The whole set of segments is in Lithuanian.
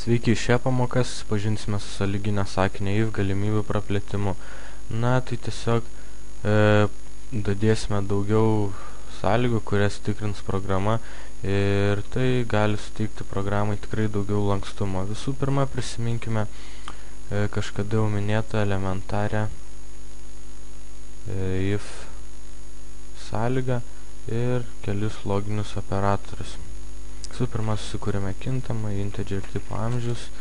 Sveiki, šią pamoką susipažinsime su sąlyginio sakinio if galimybių praplėtimu. Na, tai tiesiog dadėsime daugiau sąlygų, kurias tikrins programa, ir tai gali suteikti programai tikrai daugiau lankstumo. Visų pirma, prisiminkime kažkada jau minėtą elementarę if sąlygą ir kelis loginius operatorius. Visų pirma, susikūrėme kintamą integer tipo amžius,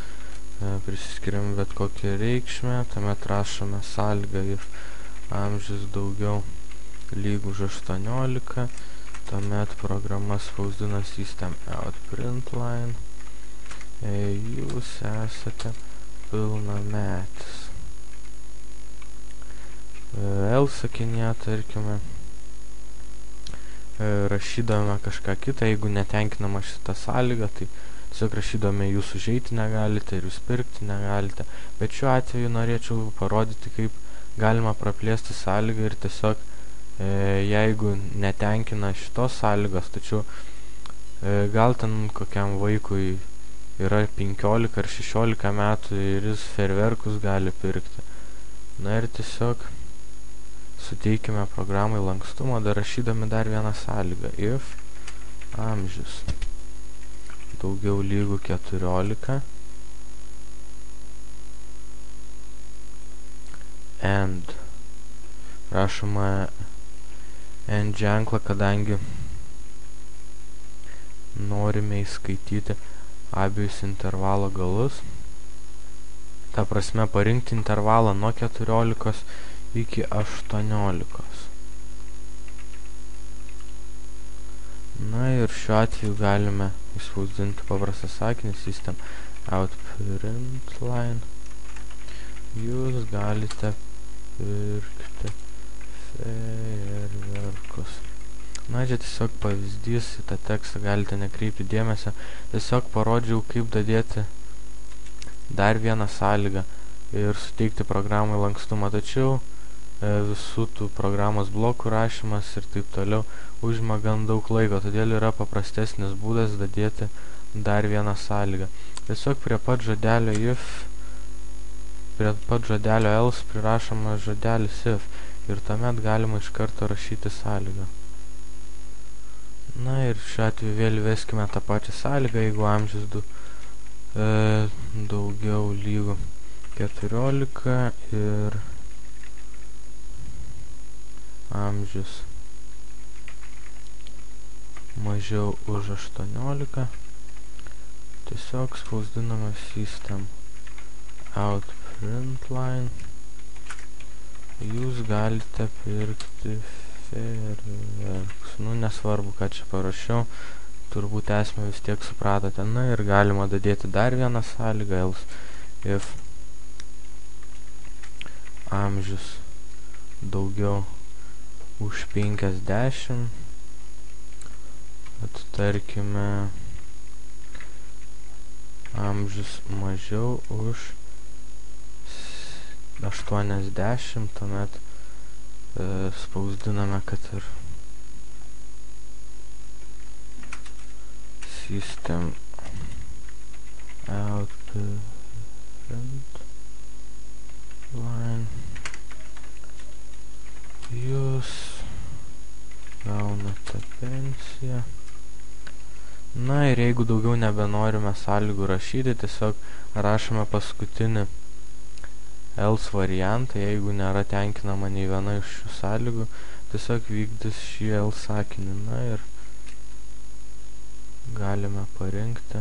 prisiskiriame bet kokią reikšmę, tuomet rašome sąlygą if amžius daugiau lygu už 18, tuomet programa spausdina system.out.println, jūs esate pilnametis. Else sakinyje, tarkime, rašydame kažką kitą, jeigu netenkinama šitą sąlygą, tai tiesiog rašydame jūs užeiti negalite ir jūs pirkti negalite. Bet šiuo atveju norėčiau parodyti, kaip galima praplėsti sąlygą ir tiesiog jeigu netenkina šitos sąlygos, tačiau gal ten kokiam vaikui yra 15 ar 16 metų ir jis fejerverkus gali pirkti. Na ir tiesiog suteikime programai lankstumo, dar rašydami dar vieną sąlygą. If amžius daugiau lygu 14 and rašoma and ženklą, kadangi norime įskaityti abiejus intervalo galus. Ta prasme, parinkti intervalą nuo 14 iki 18. Na ir šiuo atveju galime išspausdinti paprastą sakinį system.out.println. Jūs galite pirkti fejerverkus. Na, čia tiesiog pavyzdys, į tą tekstą galite nekreipti dėmesio. Tiesiog parodžiau, kaip dadėti dar vieną sąlygą ir suteikti programai lankstumą. Tačiau visų tų programos blokų rašymas ir taip toliau užima gan daug laiko, todėl yra paprastesnis būdas dadėti dar vieną sąlygą. Tiesiog prie pat žodelio if, prie pat žodelio else prirašoma žodelis if ir tuomet galima iš karto rašyti sąlygą. Na ir šiuo atveju vėl veskime tą pačią sąlygą, jeigu amžius daugiau lygu 14 ir amžius mažiau už 18, tiesiog spausdiname system.out.println. Jūs galite pirkti fejerverkus. Nu, nesvarbu, ką čia parašiau, turbūt esmę vis tiek supratote. Na ir galima dadėti dar vieną sąlygą, else if amžius daugiau už 50, tarkime amžius mažiau už 80, tuomet spausdiname, kad ir system out.println jūs gaunate pensiją. Na ir jeigu daugiau nebenorime sąlygų rašyti, tiesiog rašome paskutinį else variantą. Jeigu nėra tenkinama nei viena iš šių sąlygų, tiesiog vykdys šį else sakinį. Na ir galime parinkti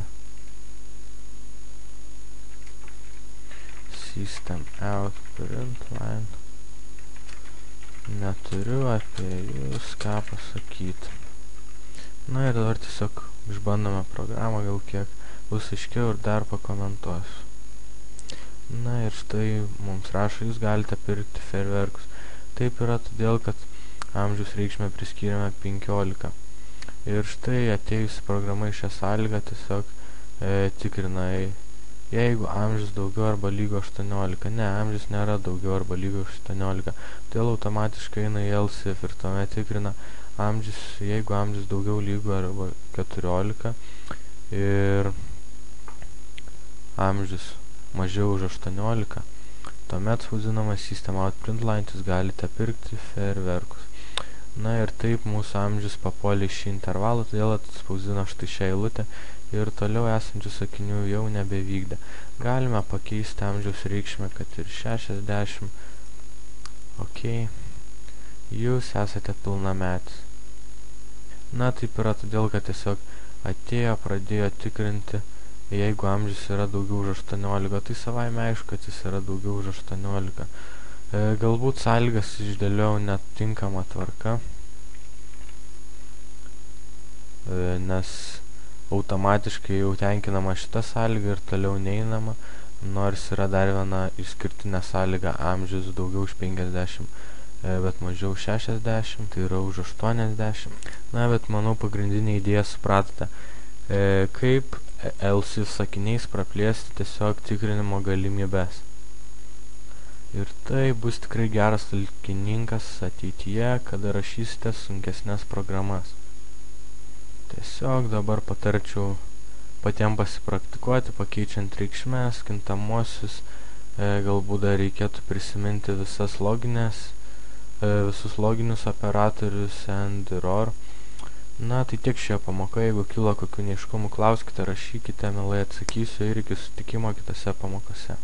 system.out.println. Neturiu apie jūs ką pasakyti. Na ir dabar tiesiog išbandome programą, gal kiek bus aiškiau ir dar pakomentuosiu. Na ir štai mums rašo, jūs galite pirkti fejerverkus. Taip yra todėl, kad amžius reikšmę priskyrėme 15. Ir štai atėjusi programa į šią sąlygą tiesiog tikrina, jeigu amžius daugiau arba lygu 18. Ne, amžius nėra daugiau arba lygu 18. Todėl automatiškai eina į else if ir tuomet tikrina amžius, jeigu amžius daugiau lygu arba 14 ir amžius mažiau už 18, tuomet spausdinamas System Out Printline jūs galite pirkti fejerverkus. Na ir taip mūsų amžius papuolė į šį intervalą, todėl atspausdino štai šią eilutę ir toliau esančių sakinių jau nebevykdė. Galime pakeisti amžiaus reikšmę, kad ir 60. Ok. Jūs esate pilnametis. Na taip yra todėl, kad tiesiog atėjo, pradėjo tikrinti, jeigu amžius yra daugiau už 18, tai savaime aišku, kad jis yra daugiau už 18. Galbūt sąlygas išdėliau netinkama tvarka, nes automatiškai jau tenkinama šita sąlyga ir toliau neinama, nors yra dar viena išskirtinė sąlyga amžius daugiau už 50, bet mažiau 60, tai yra už 80. Na, bet manau pagrindinė idėja supratote, kaip else sakiniais praplėsti tiesiog tikrinimo galimybės. Ir tai bus tikrai geras talkininkas ateityje, kada rašysite sunkesnės programas. Tiesiog dabar patarčiau patiem pasipraktikuoti, pakeičiant reikšmes, kintamosius, galbūt dar reikėtų prisiminti visus loginius operatorius and ir or. Na, tai tiek šioje pamokoje, jeigu kilo kokių neaiškumų, klauskite, rašykite, mielai atsakysiu ir iki susitikimo kitose pamokose.